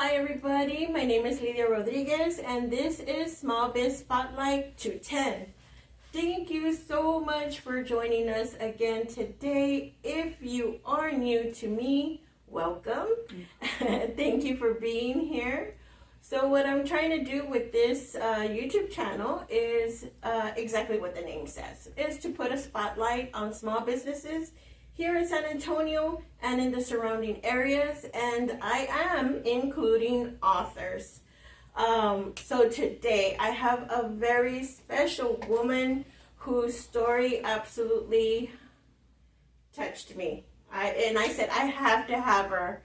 Hi everybody, my name is Lidia Rodriguez and this is Small Biz Spotlight 210. Thank you so much for joining us again today. If you are new to me, welcome. Thank you for being here. So what I'm trying to do with this YouTube channel is exactly what the name says, is to put a spotlight on small businesses here in San Antonio and in the surrounding areas, and I am including authors. So today I have a very special woman whose story absolutely touched me. I said I have to have her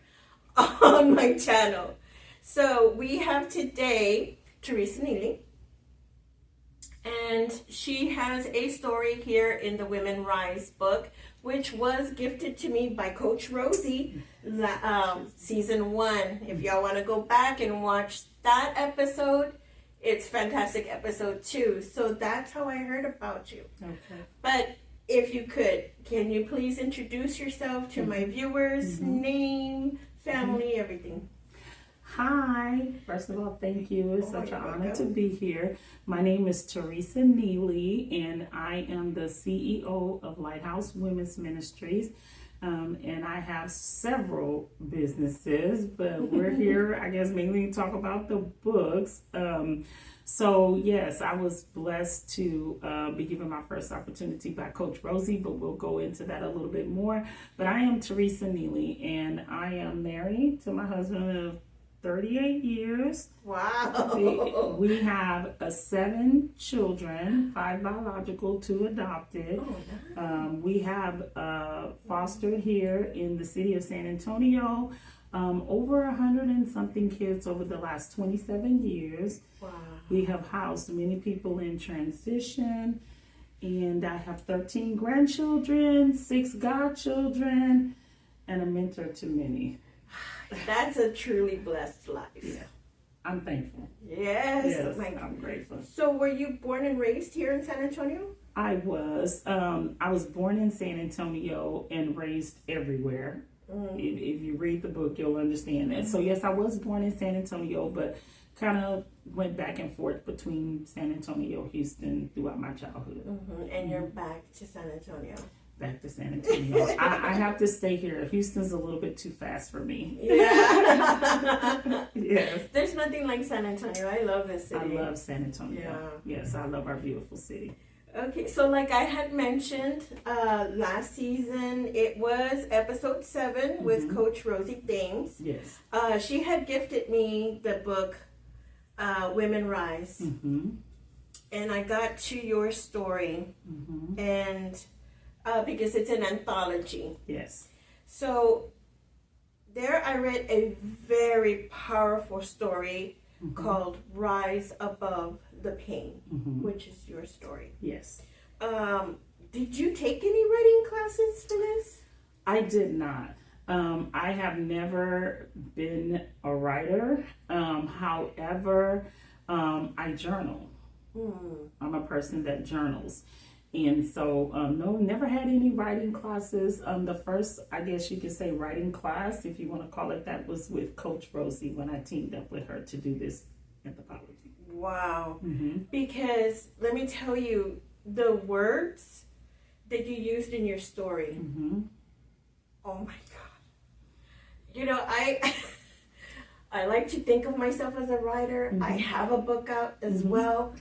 on my channel. So we have today Theresa Nealy, and she has a story here in the Women Rise book, which was gifted to me by Coach Rosie, season 1. If y'all want to go back and watch that episode, it's fantastic episode 2. So that's how I heard about you. Okay. But if you could, can you please introduce yourself to my viewers, name, family, everything? Hi. First of all, thank you. It's such an honor to be here. My name is Theresa Nealy, and I am the CEO of Lighthouse Women's Ministries. And I have several businesses, but we're here, I guess, mainly to talk about the books. So, yes, I was blessed to be given my first opportunity by Coach Rosie, but we'll go into that a little bit more. But I am Theresa Nealy, and I am married to my husband of 38 years. Wow. We have 7 children, 5 biological, 2 adopted. Oh, nice. We have fostered here in the city of San Antonio over 100 and something kids over the last 27 years. Wow. We have housed many people in transition, and I have 13 grandchildren, 6 godchildren, and a mentor to many. That's a truly blessed life. Yeah, I'm thankful. Yes, I'm grateful. So were you born and raised here in San Antonio? I was. I was born in San Antonio and raised everywhere. If you read the book, you'll understand that. So yes, I was born in San Antonio, but kind of went back and forth between San Antonio, Houston throughout my childhood. And you're back to San Antonio. Back to San Antonio. I have to stay here. Houston's a little bit too fast for me. Yeah. Yes. There's nothing like San Antonio. I love this city. I love San Antonio. Yeah. Yes, I love our beautiful city. Okay, so like I had mentioned last season, it was episode 7 with Coach Rosie Thames. Yes. She had gifted me the book Women Rise. And I got to your story. And because it's an anthology. Yes. So there I read a very powerful story called Rise Above the Pain, which is your story. Yes. Did you take any writing classes for this? I did not. I have never been a writer. However, I journal. I'm a person that journals. And so, no, never had any writing classes. The first, I guess you could say, writing class, if you want to call it that, was with Coach Rosie when I teamed up with her to do this anthology. Wow. Because let me tell you, the words that you used in your story, oh my God. You know, I like to think of myself as a writer. I have a book out as well,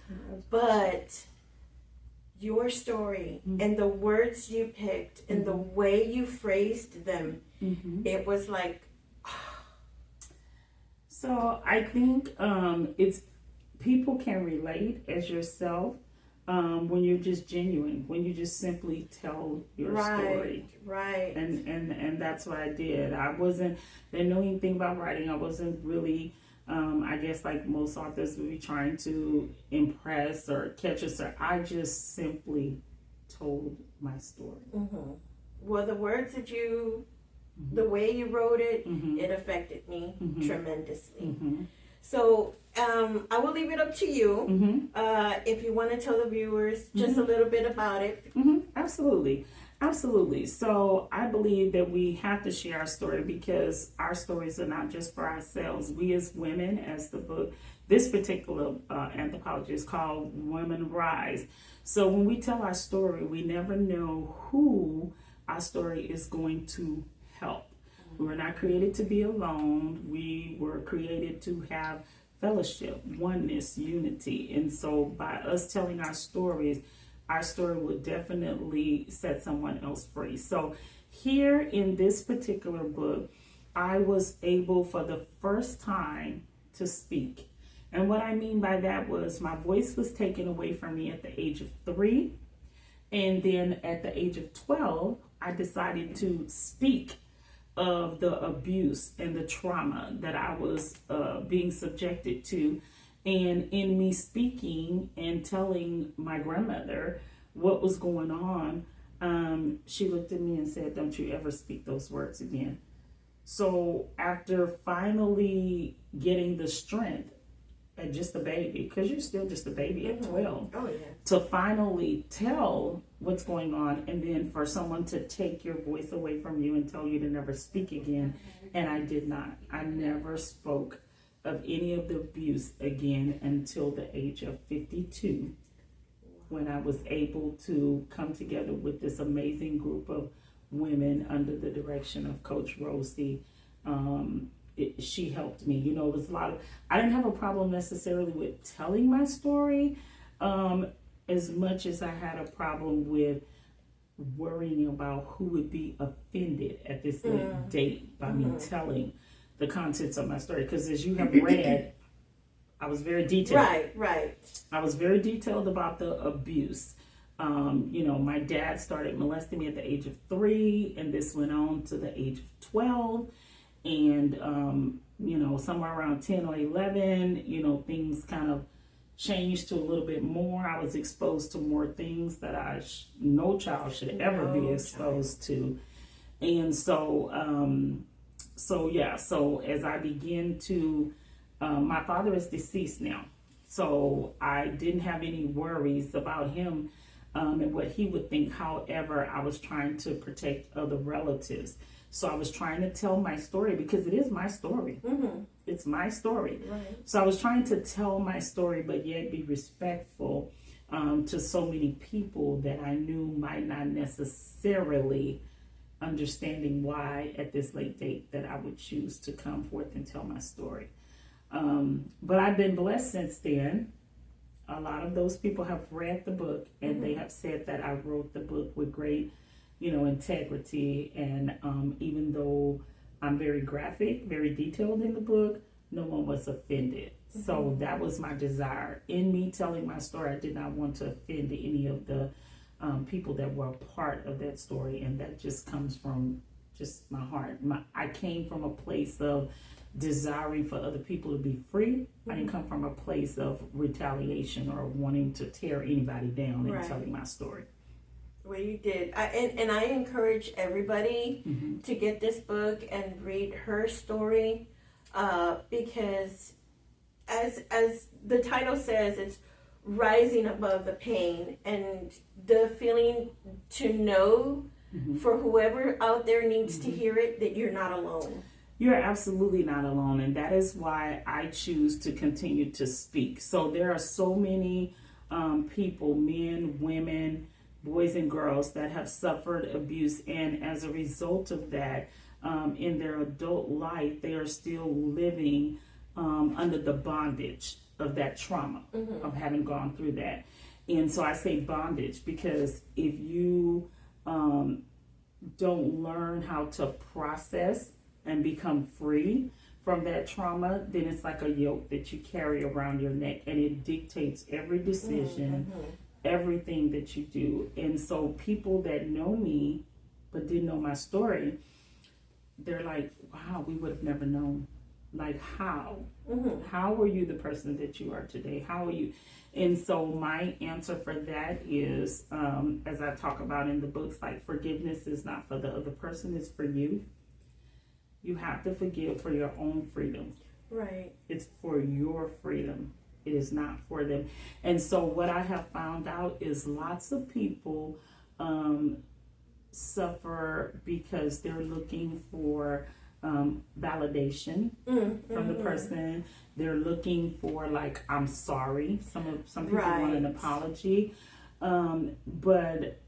but your story and the words you picked and the way you phrased them, it was like, So I think it's people can relate as yourself when you're just genuine, when you just simply tell your story. Right. And that's what I did. Didn't know anything about writing. I wasn't really, I guess like most authors would be trying to impress or catch us. I just simply told my story. Well, the words that the way you wrote it, it affected me tremendously. So I will leave it up to you if you want to tell the viewers just a little bit about it. Absolutely. Absolutely. So I believe that we have to share our story because our stories are not just for ourselves. We as women, as the book, this particular anthology is called Women Rise. So when we tell our story, we never know who our story is going to help. We were not created to be alone. We were created to have fellowship, oneness, unity. And so by us telling our story would definitely set someone else free. So here in this particular book, I was able for the first time to speak. And what I mean by that was my voice was taken away from me at the age of 3. And then at the age of 12, I decided to speak of the abuse and the trauma that I was being subjected to. And in me speaking and telling my grandmother what was going on, she looked at me and said, "Don't you ever speak those words again." So after finally getting the strength at just a baby, because you're still just a baby at 12, to finally tell what's going on, and then for someone to take your voice away from you and tell you to never speak again. And I did not. I never spoke of any of the abuse again until the age of 52, when I was able to come together with this amazing group of women under the direction of Coach R.I.S.E. She helped me. You know, it was a lot of, I didn't have a problem necessarily with telling my story as much as I had a problem with worrying about who would be offended at this late date by me telling the contents of my story. Because as you have read, I was very detailed. Right. I was very detailed about the abuse. You know, my dad started molesting me at the age of 3, and this went on to the age of 12. And, you know, somewhere around 10 or 11, you know, things kind of changed to a little bit more. I was exposed to more things that no child should ever be exposed to. And so, so as I begin to, my father is deceased now. So I didn't have any worries about him and what he would think. However, I was trying to protect other relatives. So I was trying to tell my story because it is my story. It's my story. Right. So I was trying to tell my story, but yet be respectful to so many people that I knew might not necessarily understanding why at this late date that I would choose to come forth and tell my story. But I've been blessed since then. A lot of those people have read the book, and they have said that I wrote the book with great, you know, integrity. And even though I'm very graphic, very detailed in the book, no one was offended. So that was my desire. In me telling my story, I did not want to offend any of the people that were a part of that story. And that just comes from just my heart. I came from a place of desiring for other people to be free. I didn't come from a place of retaliation or wanting to tear anybody down in telling my story. Well, you did. And I encourage everybody to get this book and read her story because as the title says, it's rising above the pain, and the feeling to know for whoever out there needs to hear it that you're not alone. You're absolutely not alone, and that is why I choose to continue to speak. So there are so many people, men, women, boys and girls, that have suffered abuse, and as a result of that, in their adult life, they are still living under the bondage of that trauma, of having gone through that. And so I say bondage because if you don't learn how to process and become free from that trauma, then it's like a yoke that you carry around your neck, and it dictates every decision, everything that you do. And so people that know me but didn't know my story, they're like, wow, we would have never known. Like, how? How were you the person that you are today? How are you? And so my answer for that is, as I talk about in the books, like, forgiveness is not for the other person, it's for you. You have to forgive for your own freedom. Right. It's for your freedom. It is not for them. And so what I have found out is lots of people suffer because they're looking for validation from the person. They're looking for, like, I'm sorry. Some people want an apology. But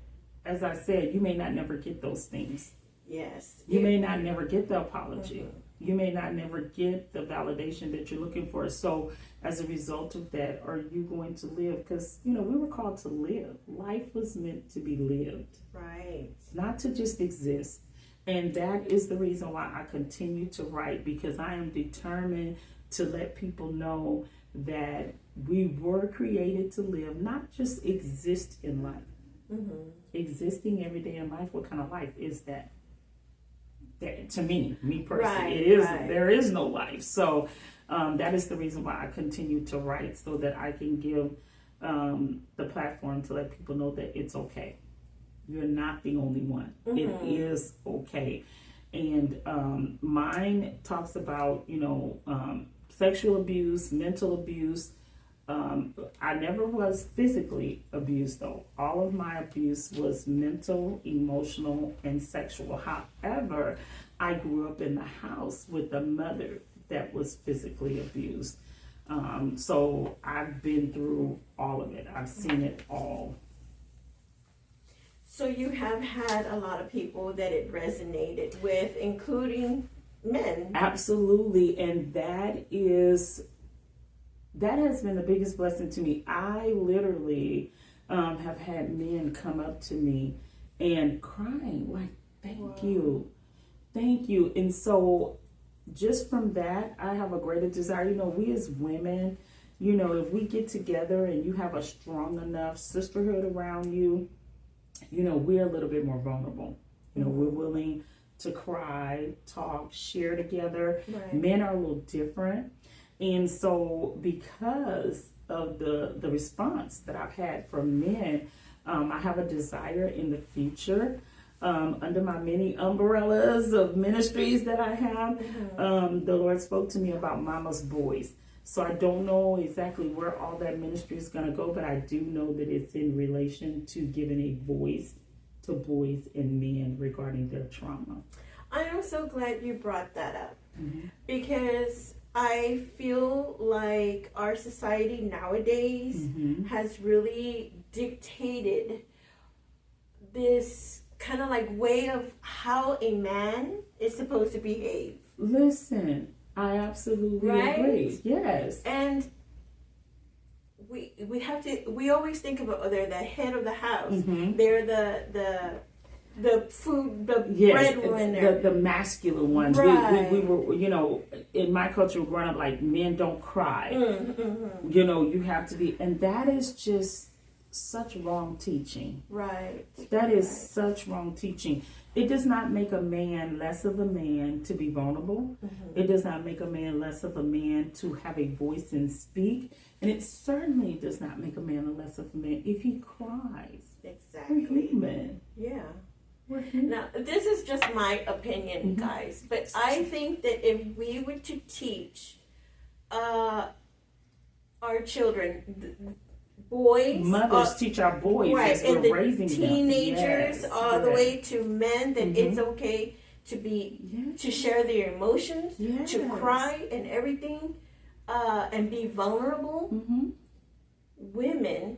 as I said, you may not never get those things. Yes. You may not never get the apology. You may not never get the validation that you're looking for. So as a result of that, are you going to live? Because, we were called to live. Life was meant to be lived. Right. Not to just exist. And that is the reason why I continue to write, because I am determined to let people know that we were created to live, not just exist in life. Existing every day in life, what kind of life is that? To me personally, there is no life. So that is the reason why I continue to write, so that I can give the platform to let people know that it's okay. You're not the only one. It is okay. And mine talks about, sexual abuse, mental abuse. I never was physically abused, though. All of my abuse was mental, emotional, and sexual. However, I grew up in the house with a mother that was physically abused. So I've been through all of it. I've seen it all. So you have had a lot of people that it resonated with, including men. Absolutely. And that has been the biggest blessing to me. I literally have had men come up to me and crying, like, thank you. And so just from that, I have a greater desire. We as women, if we get together and you have a strong enough sisterhood around you, we're a little bit more vulnerable. We're willing to cry, talk, share together. Right. Men are a little different. And so because of the response that I've had from men, I have a desire in the future, under my many umbrellas of ministries that I have, the Lord spoke to me about Mama's Boys. So I don't know exactly where all that ministry is going to go, but I do know that it's in relation to giving a voice to boys and men regarding their trauma. I am so glad you brought that up, because I feel like our society nowadays has really dictated this kind of like way of how a man is supposed to behave. Listen, I absolutely agree. Yes. And we always think about, they're the head of the house. They're the food, the breadwinner. The masculine ones. Right. We were, in my culture growing up, like, men don't cry. You have to be, and that is just such wrong teaching. Right. That is such wrong teaching. It does not make a man less of a man to be vulnerable. It does not make a man less of a man to have a voice and speak. And it certainly does not make a man less of a man if he cries. Exactly. We're human. Yeah. We're human. Now, this is just my opinion, guys, but I think that if we were to teach our children, boys, mothers teach our boys as and we're raising teenagers them. all the way to men, that it's okay to be to share their emotions, to cry and everything, and be vulnerable. Women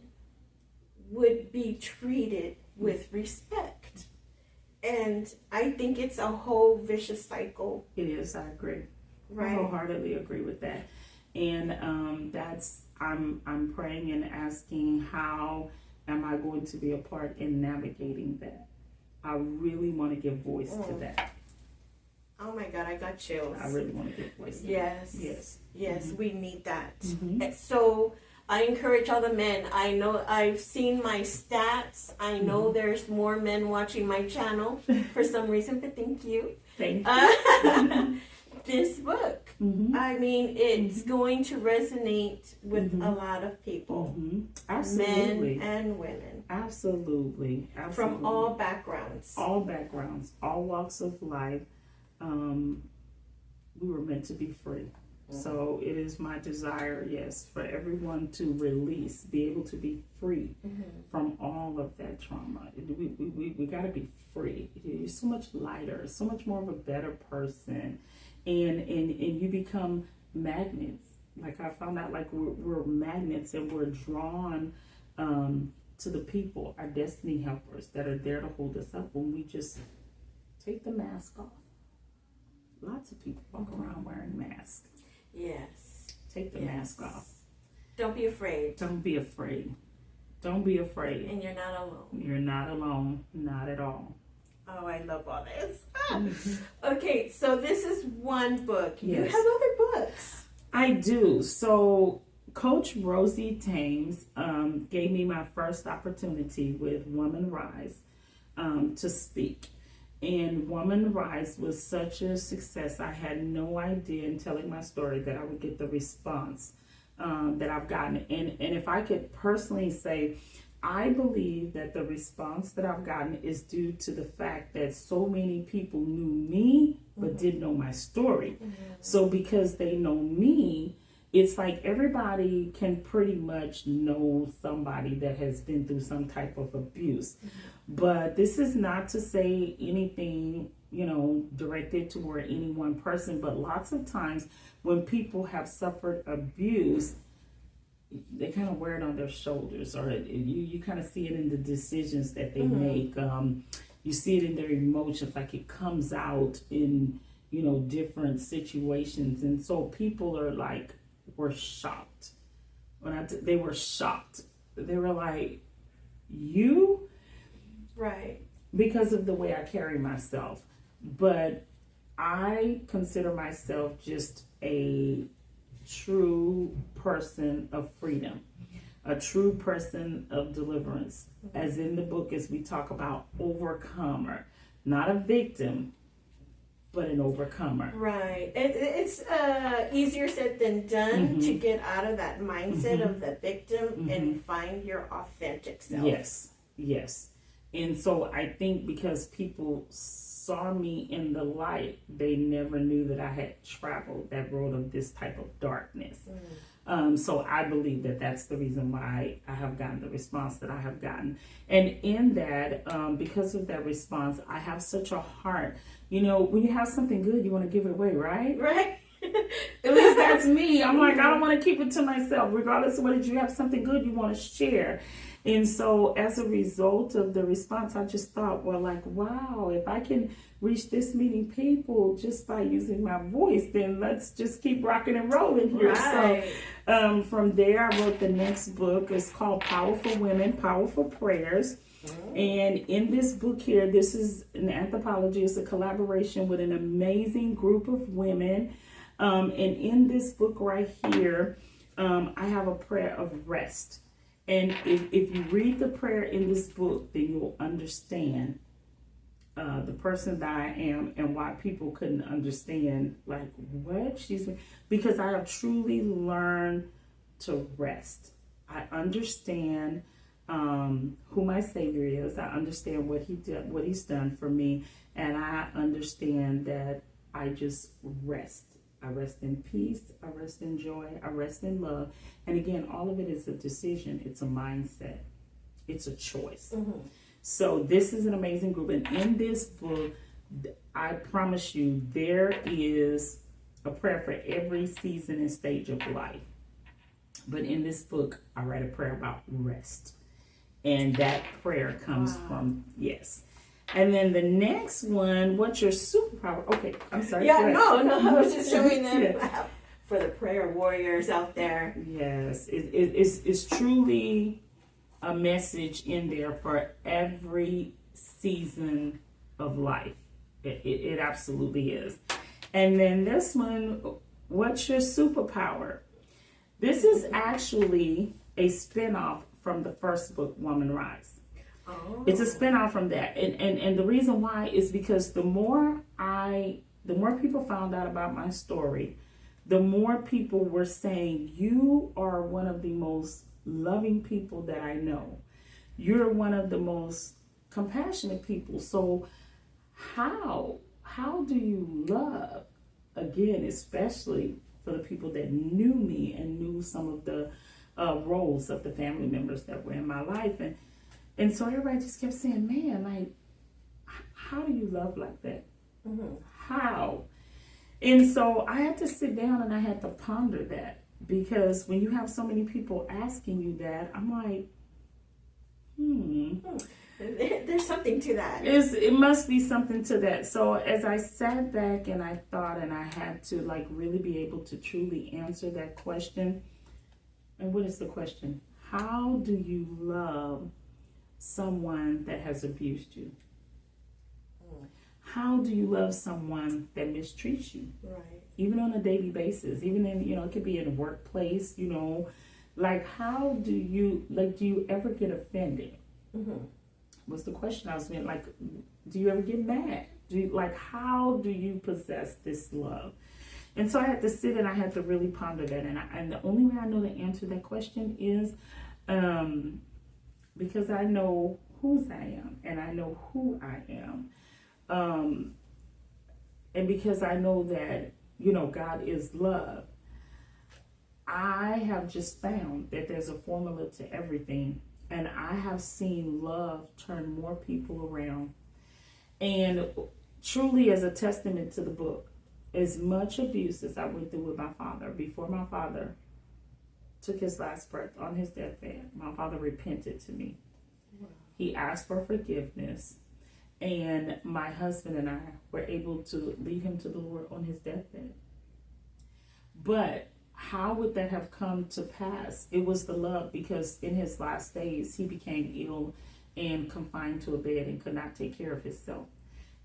would be treated with respect, and I think it's a whole vicious cycle. It is. I agree. Right. I wholeheartedly agree with that. And that's I'm praying and asking, how am I going to be a part in navigating that? I really want to give voice to that. Oh my God, I got chills. I really want to give voice to that. Yes, we need that. So I encourage all the men. I know I've seen my stats. I know there's more men watching my channel for some reason, but thank you. Thank you. This book, I mean, it's going to resonate with a lot of people. Absolutely. Men and women. Absolutely. From all backgrounds. All backgrounds, all walks of life. We were meant to be free. So it is my desire, yes, for everyone to release, be able to be free from all of that trauma. We got to be free. You're so much lighter, so much more of a better person, and you become magnets. Like I found out, like we're magnets, and we're drawn to the people, our destiny helpers that are there to hold us up when we just take the mask off. Lots of people walk around wearing masks. Yes. Take the mask off. Don't be afraid. Don't be afraid. Don't be afraid. And you're not alone. You're not alone. Not at all. Oh, I love all this. Okay, so this is one book. Yes. You have other books. I do. So Coach Rosie Thames gave me my first opportunity with R.I.S.E to speak. And R.I.S.E was such a success. I had no idea in telling my story that I would get the response that I've gotten. And if I could personally say, I believe that the response that I've gotten is due to the fact that so many people knew me but didn't know my story. So because they know me, it's like everybody can pretty much know somebody that has been through some type of abuse. But this is not to say anything, directed toward any one person. But lots of times when people have suffered abuse, they kind of wear it on their shoulders, or you kind of see it in the decisions that they make. You see it in their emotions, like it comes out in, different situations. And so people are like, were shocked. They were shocked. They were like, you? Right. Because of the way I carry myself. But I consider myself just a true person of freedom, a true person of deliverance. As in the book, as we talk about, overcomer, not a victim, but an overcomer. Right. It's easier said than done to get out of that mindset of the victim and find your authentic self. Yes. And so I think because people saw me in the light, they never knew that I had traveled that road of this type of darkness. So I believe that that's the reason why I have gotten the response that I have gotten. And in that, because of that response, I have such a heart. When you have something good, you want to give it away, right? Right. At least that's me. I'm like, I don't want to keep it to myself. Regardless of whether you have something good you want to share. And so as a result of the response, I just thought, well, like, wow, if I can reach this many people just by using my voice, then let's just keep rocking and rolling here. Right. So from there, I wrote the next book. It's called Powerful Women, Powerful Prayers. And in this book here, this is an anthology. It's a collaboration with an amazing group of women. And in this book right here, I have a prayer of rest. And if you read the prayer in this book, then you'll understand the person that I am and why people couldn't understand, like, what? Because I have truly learned to rest. I understand who my Savior is. I understand what He's done for me. And I understand that I just rest. I rest in peace, I rest in joy, I rest in love. And again, all of it is a decision. It's a mindset. It's a choice. So this is an amazing group. And in this book, I promise you, there is a prayer for every season and stage of life. But in this book, I write a prayer about rest. And that prayer comes from, yes. And then the next one, what's your superpower? Okay, I'm sorry. Yeah, no, I was just showing them for the prayer warriors out there. Yes, it's truly a message in there for every season of life. It absolutely is. And then this one, what's your superpower? This is actually a spinoff from the first book, Woman Rise. Oh. It's a spinoff from that. And the reason why is because the more people found out about my story, the more people were saying, you are one of the most loving people that I know. You're one of the most compassionate people. So how do you love, again, especially for the people that knew me and knew some of the roles of the family members that were in my life. And so everybody just kept saying, man, like, how do you love like that? Mm-hmm. How? And so I had to sit down and I had to ponder that, because when you have so many people asking you that, I'm like, There's something to that. It must be something to that. So as I sat back and I thought, and I had to like really be able to truly answer that question. And what is the question? How do you love someone that has abused you? How do you love someone that mistreats you? Right. Even on a daily basis, even in, it could be in a workplace, like how do you ever get offended? Mm-hmm. Was the question I was meant, like, do you ever get mad? How do you possess this love? And so I had to sit and I had to really ponder that. And the only way I know to answer that question is because I know whose I am and I know who I am. And because I know that, God is love, I have just found that there's a formula to everything. And I have seen love turn more people around. And truly, as a testament to the book, as much abuse as I went through with my father, before my father took his last breath on his deathbed, my father repented to me. Wow. He asked for forgiveness. And my husband and I were able to lead him to the Lord on his deathbed. But how would that have come to pass? It was the love, because in his last days, he became ill and confined to a bed and could not take care of himself.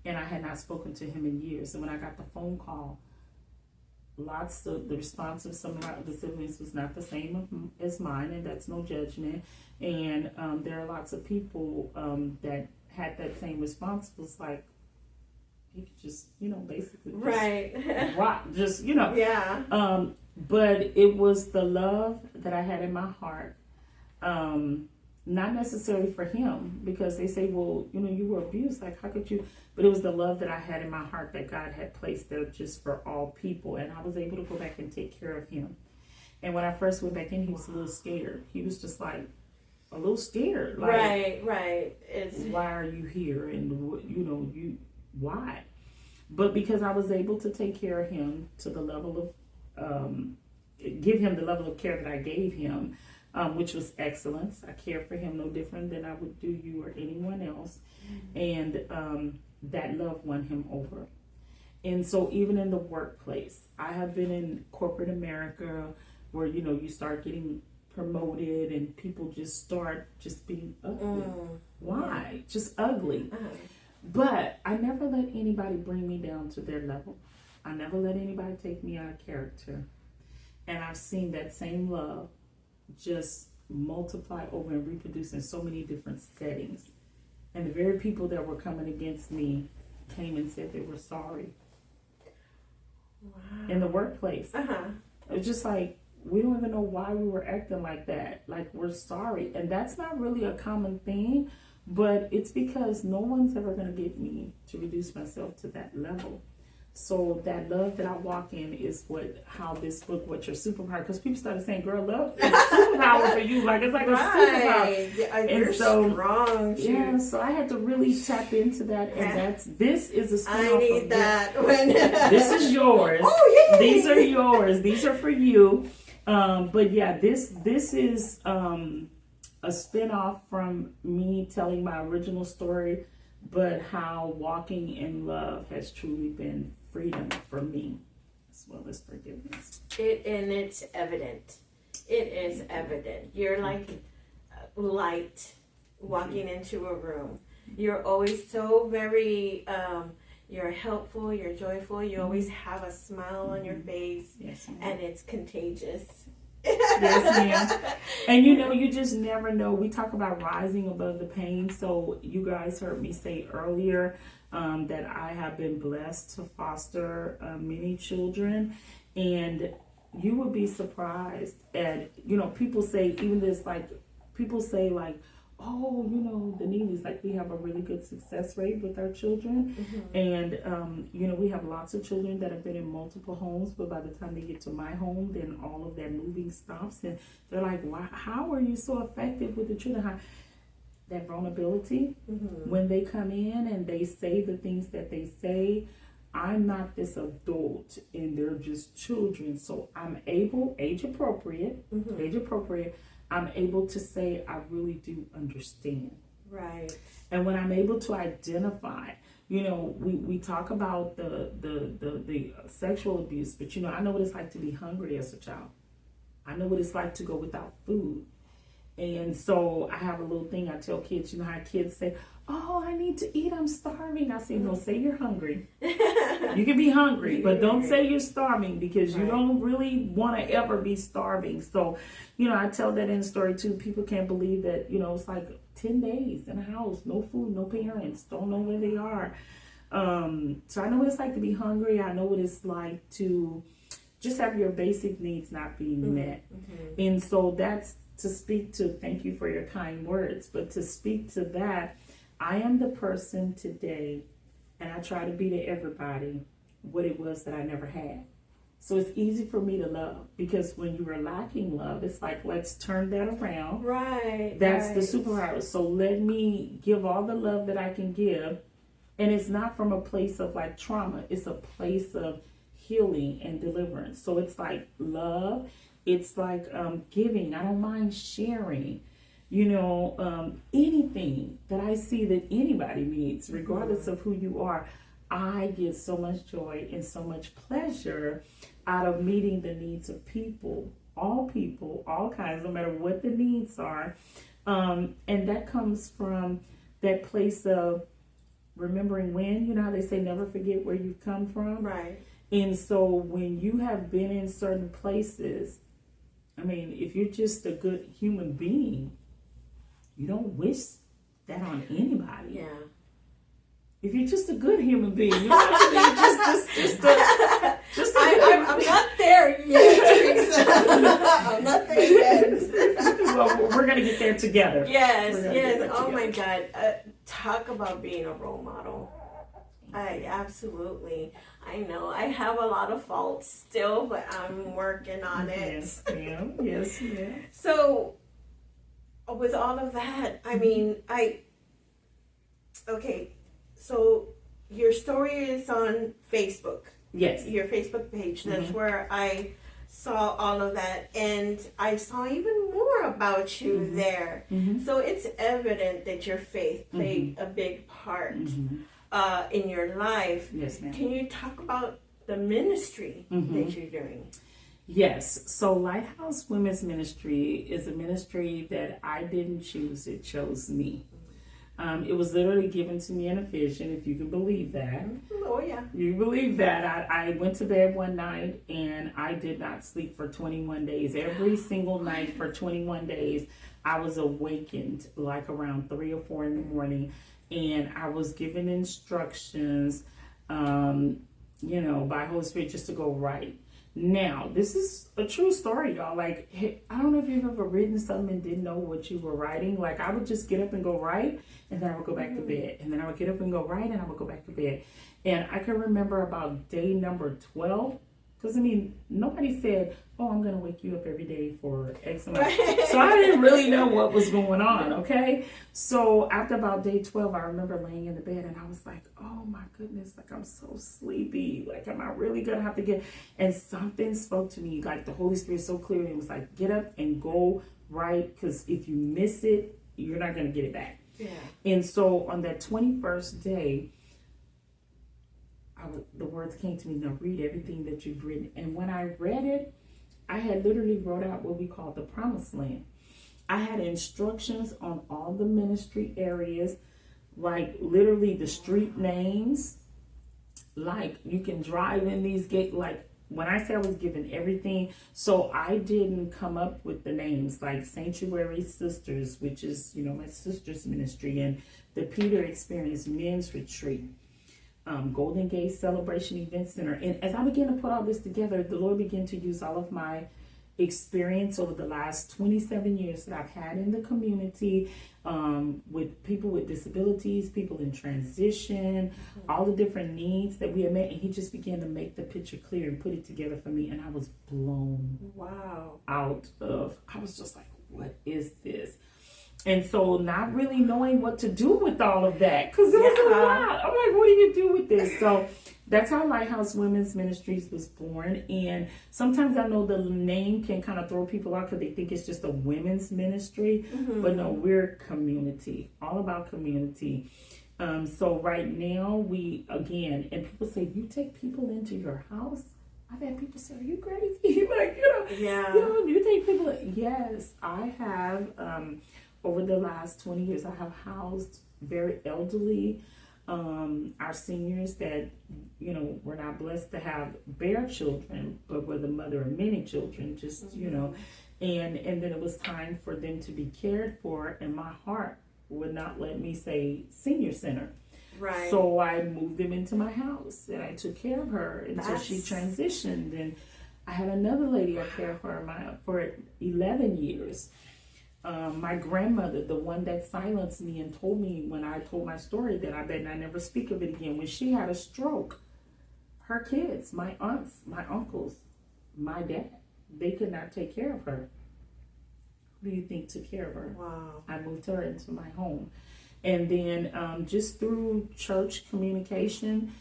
And I had not spoken to him in years. And when I got the phone call, lots of the response of some of the siblings was not the same as mine, and that's no judgment. And there are lots of people that had that same response. Was like, he could just, basically just right. rock, just, yeah. But it was the love that I had in my heart, not necessarily for him, because they say, well, you were abused, like, how could you? But it was the love that I had in my heart that God had placed there just for all people, and I was able to go back and take care of him. And when I first went back in, he was a little scared. He was just like a little scared. Like, right. Why are you here? And why? But because I was able to take care of him to the level of, give him the level of care that I gave him, which was excellence. I cared for him no different than I would do you or anyone else. Mm-hmm. And that love won him over. And so even in the workplace, I have been in corporate America where, you start getting promoted and people just start just being ugly. Why? Yeah. Just ugly. But I never let anybody bring me down to their level. I never let anybody take me out of character. And I've seen that same love just multiply over and reproduce in so many different settings. And the very people that were coming against me came and said they were sorry. Wow. In the workplace. It was just like, we don't even know why we were acting like that. Like, we're sorry. And that's not really a common thing, but it's because no one's ever going to get me to reduce myself to that level. So that love that I walk in is how this book, What's Your Superpower? Because people started saying, girl, love is a superpower for you. Like, it's like a superpower. Yeah, you're strong. Yeah, so I had to really tap into that. And this is a spin-off. I need that. This is yours. Oh, yay. These are yours. These are for you. But yeah, this is a spin-off from me telling my original story, but how walking in love has truly been freedom for me, as well as forgiveness. And it's evident. It is evident. You're like light walking into a room. You're always so very, you're helpful, you're joyful, you always have a smile on your face, yes, and it's contagious. Yes, ma'am. And you just never know. We talk about rising above the pain. So you guys heard me say earlier that I have been blessed to foster many children, and you would be surprised at, people say, even this, like, people say like, oh, you know, the Neelys, like we have a really good success rate with our children. And, you know, we have lots of children that have been in multiple homes, but by the time they get to my home, then all of that moving stops. And they're like, wow, how are you so effective with the children? How, that vulnerability, when they come in and they say the things that they say, I'm not this adult and they're just children. So I'm able, age appropriate, I'm able to say, I really do understand. Right. And when I'm able to identify, you know, we talk about the sexual abuse, but you know, I know what it's like to be hungry as a child. I know what it's like to go without food. And so I have a little thing I tell kids, you know how kids say, oh, I need to eat, I'm starving. I say, no, say you're hungry. You can be hungry, but don't say you're starving, because you don't really want to ever be starving. So, you know, I tell that in the story too. People can't believe that, you know, it's like 10 days in a house, no food, no parents, don't know where they are. So I know what it's like to be hungry. I know what it's like to just have your basic needs not being met. And so that's to speak to, thank you for your kind words, but to speak to that, I am the person today, and I try to be to everybody what it was that I never had. So it's easy for me to love, because when you are lacking love, it's like, let's turn that around. Right. That's the superpower. So let me give all the love that I can give. And it's not from a place of like trauma. It's a place of healing and deliverance. So it's like love. It's like giving. I don't mind sharing. You know, anything that I see that anybody needs, regardless of who you are, I get so much joy and so much pleasure out of meeting the needs of people, all kinds, no matter what the needs are. And that comes from that place of remembering when, you know how they say never forget where you've come from. Right. And so when you have been in certain places, I mean, if you're just a good human being, you don't wish that on anybody. Yeah. If you're just a good human being, you don't have to be just a I'm not there yet, Teresa. I'm not there yet. Well, we're going to get there together. Yes. Oh my God. Talk about being a role model. Absolutely. I know I have a lot of faults still, but I'm working on it. Yes. So, with all of that, I mean, so your story is on Facebook. Yes. Your Facebook page. That's where I saw all of that, and I saw even more about you there. So it's evident that your faith played a big part in your life. Yes, ma'am. Can you talk about the ministry that you're doing? Yes. So Lighthouse Women's Ministry is a ministry that I didn't choose. It chose me. It was literally given to me in a vision, if you can believe that. Oh, yeah. You believe that. I went to bed one night and I did not sleep for 21 days. Every single night for 21 days, I was awakened like around 3 or 4 in the morning, and I was given instructions, you know, by Holy Spirit just to go write. Now, this is a true story, y'all. Like, I don't know if you've ever written something and didn't know what you were writing. Like, I would just get up and go write, and then I would go back to bed. And then I would get up and go write, and I would go back to bed. And I can remember about day number 12, because, I mean, nobody said, oh, I'm going to wake you up every day for X amount. So I didn't really know what was going on, okay? So after about day 12, I remember laying in the bed, and I was like, oh, my goodness, like, I'm so sleepy. Like, am I really going to have to get... And something spoke to me, like, the Holy Spirit so clearly. It was like, get up and go write, because if you miss it, you're not going to get it back. Yeah. And so on that 21st day, the words came to me, now read everything that you've written. And when I read it, I had literally wrote out what we call the promised land. I had instructions on all the ministry areas, like literally the street names. Like, you can drive in these gates. Like, when I say I was given everything, so I didn't come up with the names, like Sanctuary Sisters, which is, you know, my sister's ministry, and the Peter Experience Men's Retreat, Golden Gate Celebration Event Center. And as I began to put all this together, the Lord began to use all of my experience over the last 27 years that I've had in the community, with people with disabilities, people in transition, all the different needs that we have met. And he just began to make the picture clear and put it together for me. And I was blown out of, I was just like, what is this? And so not really knowing what to do with all of that, because it was a lot. I'm like, what do you do with this? So that's how Lighthouse Women's Ministries was born. And sometimes I know the name can kind of throw people out because they think it's just a women's ministry. But no, we're community, all about community. So right now we, again, and people say, you take people into your house? I've had people say, are you crazy? Like, you take people. Yes, I have. Over the last 20 years, I have housed very elderly, our seniors that, were not blessed to have bare children, but were the mother of many children, just, and then it was time for them to be cared for, and my heart would not let me say senior center. Right. So I moved them into my house, and I took care of her until she transitioned, and I had another lady I cared for 11 years. My grandmother, the one that silenced me and told me when I told my story that I bet I never speak of it again, when she had a stroke, her kids, my aunts, my uncles, my dad, they could not take care of her. Who do you think took care of her? Wow. I moved her into my home. And then just through church communication,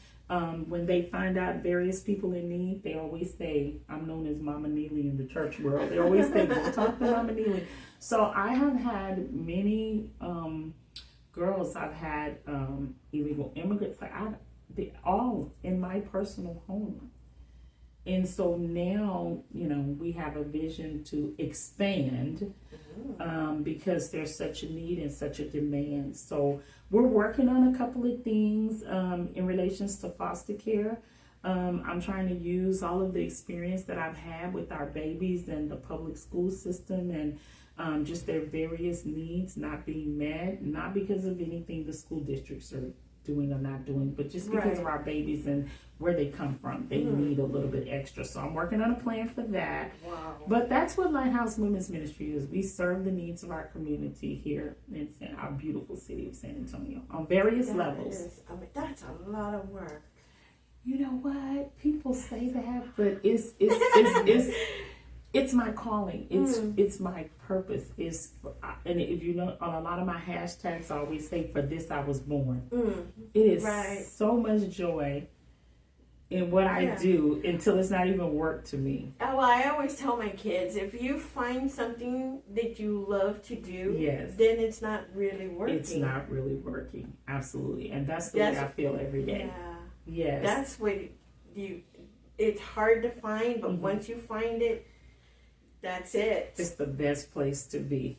when they find out various people in need, they always say, I'm known as Mama Nealy in the church world. They always say, go talk to Mama Nealy. So I have had many girls. I've had illegal immigrants, they all in my personal home. And so now, we have a vision to expand because there's such a need and such a demand. So we're working on a couple of things in relations to foster care. I'm trying to use all of the experience that I've had with our babies and the public school system and just their various needs not being met, not because of anything the school districts are doing or not doing, but just because of our babies and where they come from. They need a little bit extra. So I'm working on a plan for that. Wow. But that's what Lighthouse Women's Ministry is. We serve the needs of our community here in our beautiful city of San Antonio on various levels. That's a lot of work. You know what? People say that, but it's my calling. It's my purpose. And if you know, on a lot of my hashtags, I always say, for this I was born. It is so much joy in what I do until it's not even work to me. Oh, well, I always tell my kids, if you find something that you love to do, then it's not really working. It's not really working. Absolutely. And that's the way I feel every day. Yeah. Yes. That's what it's hard to find, but once you find it, that's it. It's the best place to be.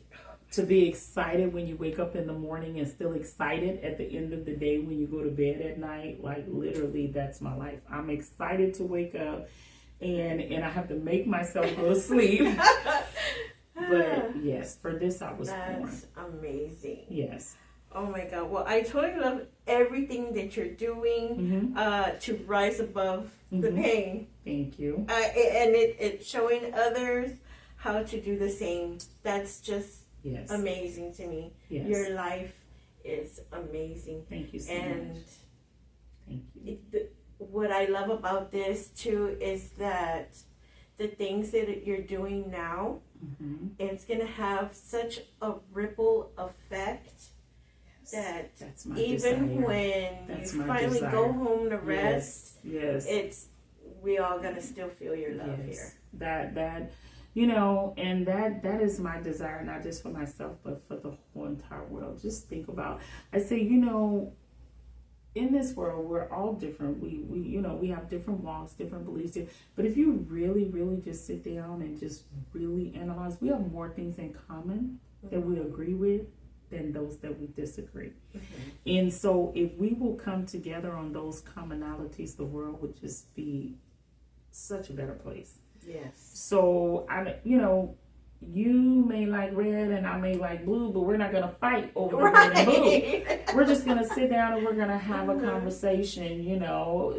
To be excited when you wake up in the morning and still excited at the end of the day when you go to bed at night. Like, literally, that's my life. I'm excited to wake up and I have to make myself go to sleep. But yes, for this I was born. That's amazing. Yes. Oh my God. Well, I totally love everything that you're doing to rise above the pain. Thank you. And it's showing others how to do the same. That's just amazing to me. Yes. Your life is amazing. Thank you so much. Thank you. What I love about this too is that the things that you're doing now, it's going to have such a ripple effect that that's my even desire. When you finally go home to rest, yes, we all gonna still feel your love here. That and that is my desire, not just for myself, but for the whole entire world. Just think about, I say, in this world, we're all different. We have different walks, different beliefs. But if you really, really just sit down and just really analyze, we have more things in common that we agree with than those that we disagree. And so if we will come together on those commonalities, the world would just be such a better place. Yes. So you may like red and I may like blue, but we're not going to fight over the red and blue. We're just going to sit down and we're going to have a conversation, you know.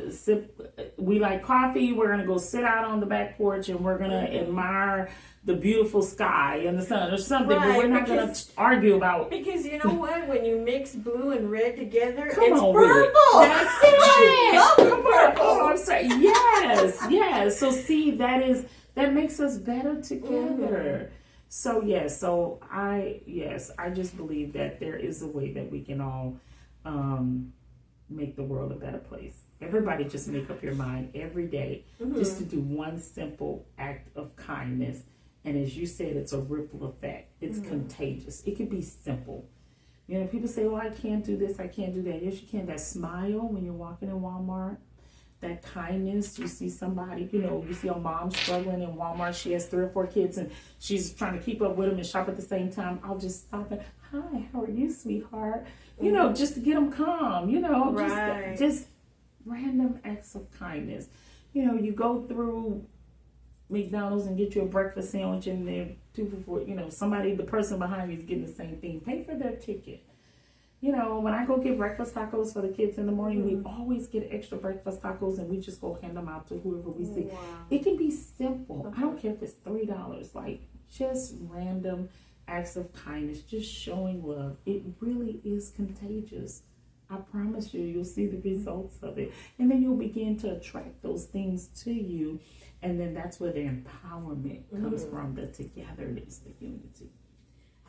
We like coffee, we're going to go sit out on the back porch and we're going to admire the beautiful sky and the sun or something, but we're not going to argue about. Because you know what? When you mix blue and red together, it's purple. That's it. Come on. Oh, I'm sorry. Yes. So see, that makes us better together. So I just believe that there is a way that we can all make the world a better place. Everybody just make up your mind every day just to do one simple act of kindness. And as you said, it's a ripple effect. It's contagious. It could be simple. You know, people say, oh, I can't do this, I can't do that. Yes, you can. That smile when you're walking in Walmart, that kindness. You see somebody, you know, you see a mom struggling in Walmart. She has 3 or 4 kids and she's trying to keep up with them and shop at the same time. I'll just stop and, hi, how are you, sweetheart? You know, just to get them calm, you know, just random acts of kindness. You know, you go through McDonald's and get you a breakfast sandwich and they're 2 for $4. You know, the person behind you is getting the same thing. Pay for their ticket. You know, when I go get breakfast tacos for the kids in the morning, we always get extra breakfast tacos and we just go hand them out to whoever we see. Wow. It can be simple. I don't care if it's $3. Like, just random acts of kindness, just showing love. It really is contagious. I promise you'll see the results of it. And then you'll begin to attract those things to you. And then that's where the empowerment comes from, the togetherness, the unity.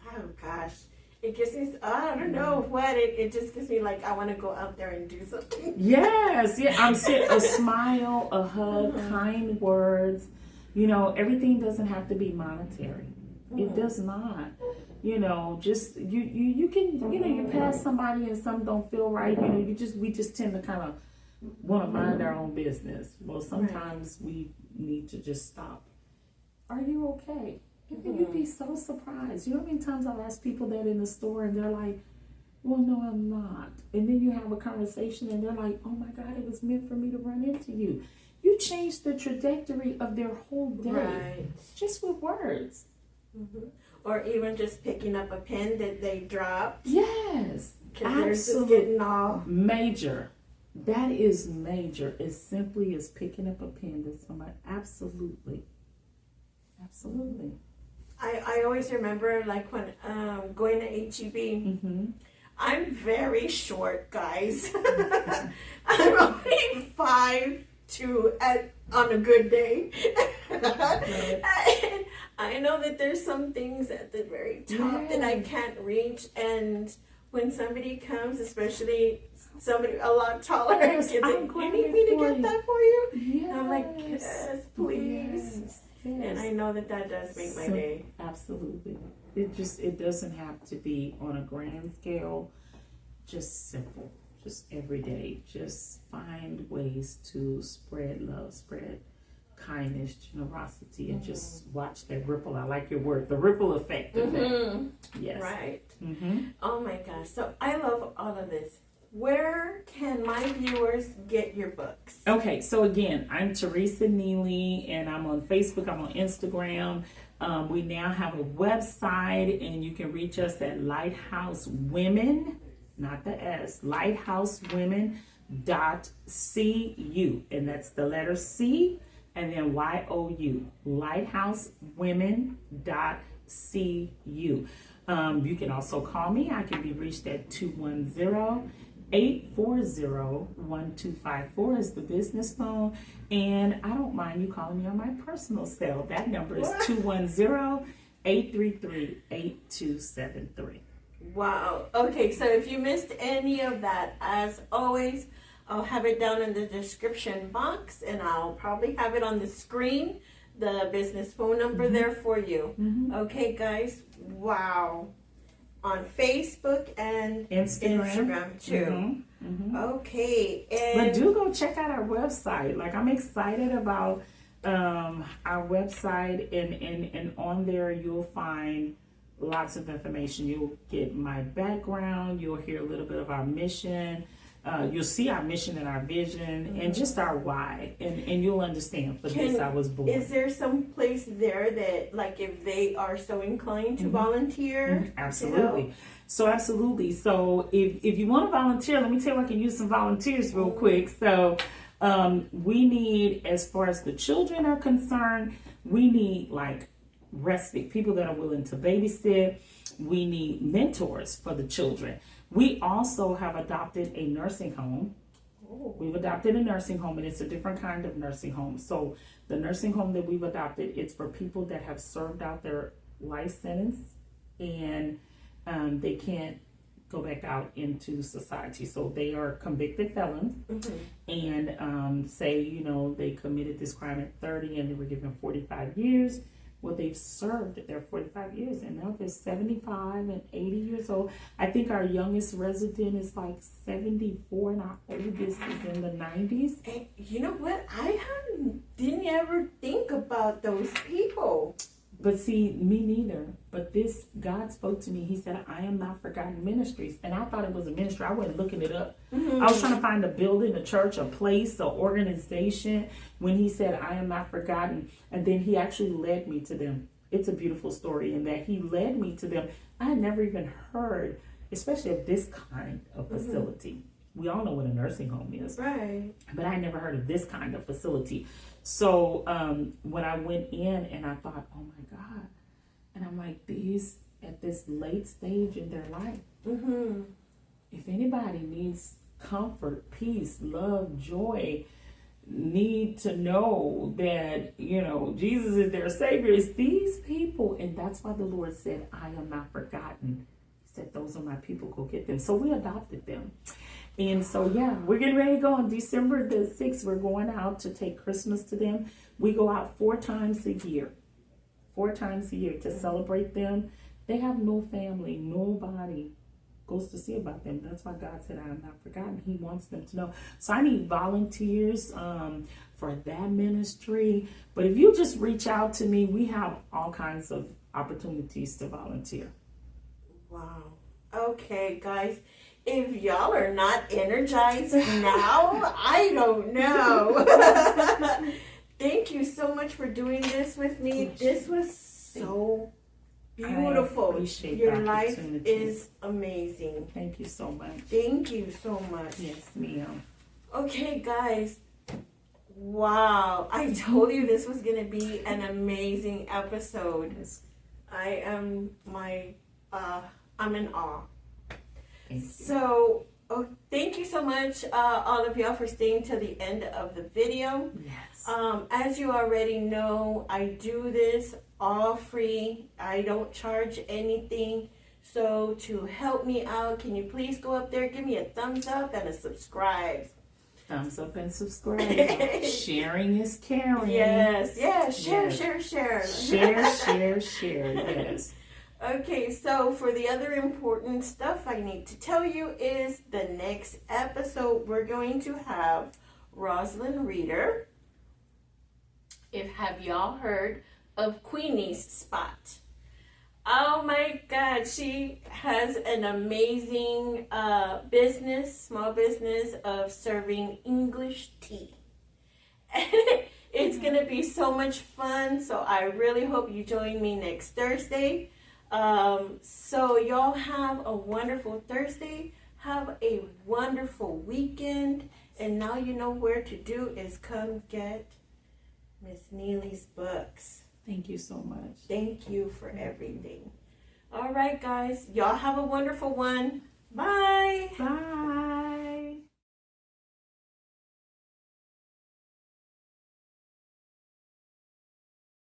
Oh, gosh. It gives me, I don't know what, it just gives me like, I want to go out there and do something. Yes, I'm saying a smile, a hug, kind words. You know, everything doesn't have to be monetary. It does not. You know, just, you can, you know, you pass somebody and some don't feel right. You know, we just tend to kind of want to mind our own business. Well, sometimes we need to just stop. Are you okay? And you'd be so surprised. You know how many times I've asked people that in the store and they're like, well, no, I'm not. And then you have a conversation and they're like, oh my God, it was meant for me to run into you. You changed the trajectory of their whole day just with words. Or even just picking up a pen that they dropped. Yes, absolutely. Major. That is major. As simply as picking up a pen that somebody, absolutely. I always remember like when going to H-E-B, I'm very short, guys. I'm only 5'2" on a good day. I know that there's some things at the very top that I can't reach, and when somebody comes, especially somebody a lot taller, you need me to get that for you? Yes. I'm like, yes, please. Yes. And I know that does make my day. Absolutely. It doesn't have to be on a grand scale, just simple, just every day. Just find ways to spread love, spread kindness, generosity, and just watch that ripple. I like your word, the ripple effect of that. Yes. Right. Oh my gosh. So I love all of this. Where can my viewers get your books? Okay, so again, I'm Theresa Nealy, and I'm on Facebook, I'm on Instagram. We now have a website, and you can reach us at Lighthouse Women, not the S, lighthousewomen.cu, and that's the letter C, and then Y-O-U, lighthousewomen.cu. You can also call me. I can be reached at 210-840-1254 is the business phone, and I don't mind you calling me on my personal cell. That number is 210-833-8273. Wow. Okay, so if you missed any of that, as always, I'll have it down in the description box, and I'll probably have it on the screen, the business phone number there for you. Okay, guys. Wow. On Facebook and Instagram too. Okay. But do go check out our website. Like, I'm excited about our website, and on there you'll find lots of information. You'll get my background. You'll hear a little bit of our mission. you'll see our mission and our vision and just our why, and you'll understand for this I was born. Is there some place there that, like, if they are so inclined to volunteer? Absolutely. So absolutely. So if you want to volunteer, let me tell you, I can use some volunteers real quick. So we need, as far as the children are concerned, we need like respite, people that are willing to babysit. We need mentors for the children. We also have adopted a nursing home. We've adopted a nursing home, and it's a different kind of nursing home. So the nursing home that we've adopted, it's for people that have served out their life sentence and they can't go back out into society. So they are convicted felons and say, you know, they committed this crime at 30 and they were given 45 years. Well, they've served their 45 years and now they're 75 and 80 years old. I think our youngest resident is like 74 and our oldest is in the 90s. And you know what? Didn't ever think about those people. But see, me neither. But God spoke to me. He said, I am not forgotten ministries. And I thought it was a ministry. I went looking it up. I was trying to find a building, a church, a place, an organization, when he said, I am not forgotten. And then he actually led me to them. It's a beautiful story in that he led me to them. I had never even heard, especially of this kind of facility. We all know what a nursing home is. Right. But I never heard of this kind of facility. So when I went in and I thought, oh my God. And I'm like, these at this late stage in their life. If anybody needs comfort, peace, love, joy, need to know that, you know, Jesus is their Savior, it's these people. And that's why the Lord said, I am not forgotten. He said, those are my people, go get them. So we adopted them. And so, yeah, we're getting ready to go on December the 6th. We're going out to take Christmas to them. We go out 4 times a year. 4 times a year to celebrate them. They have no family. Nobody goes to see about them. That's why God said, I am not forgotten. He wants them to know. So I need volunteers for that ministry. But if you just reach out to me, we have all kinds of opportunities to volunteer. Wow. Okay, guys. If y'all are not energized now, I don't know. Thank you so much for doing this with me. This was so beautiful. Your life is amazing. Thank you so much. Thank you so much. Yes, ma'am. Okay, guys. Wow. I told you this was going to be an amazing episode. Yes. I'm in awe. So, thank you so much, all of y'all, for staying to the end of the video. Yes. As you already know, I do this all free. I don't charge anything. So to help me out, can you please go up there, give me a thumbs up and a subscribe. Thumbs up and subscribe. Sharing is caring. Yes. Share. Share. Yes. Okay, so for the other important stuff I need to tell you is the next episode we're going to have Rosalind Reeder. Have y'all heard of Queenie's Spot? Oh my God, she has an amazing small business of serving English tea. It's going to be so much fun, so I really hope you join me next Thursday. So y'all have a wonderful Thursday. Have a wonderful weekend. And now you know where to do is come get Miss Nealy's books. Thank you so much. Thank you for everything. All right, guys. Y'all have a wonderful one. Bye. Bye.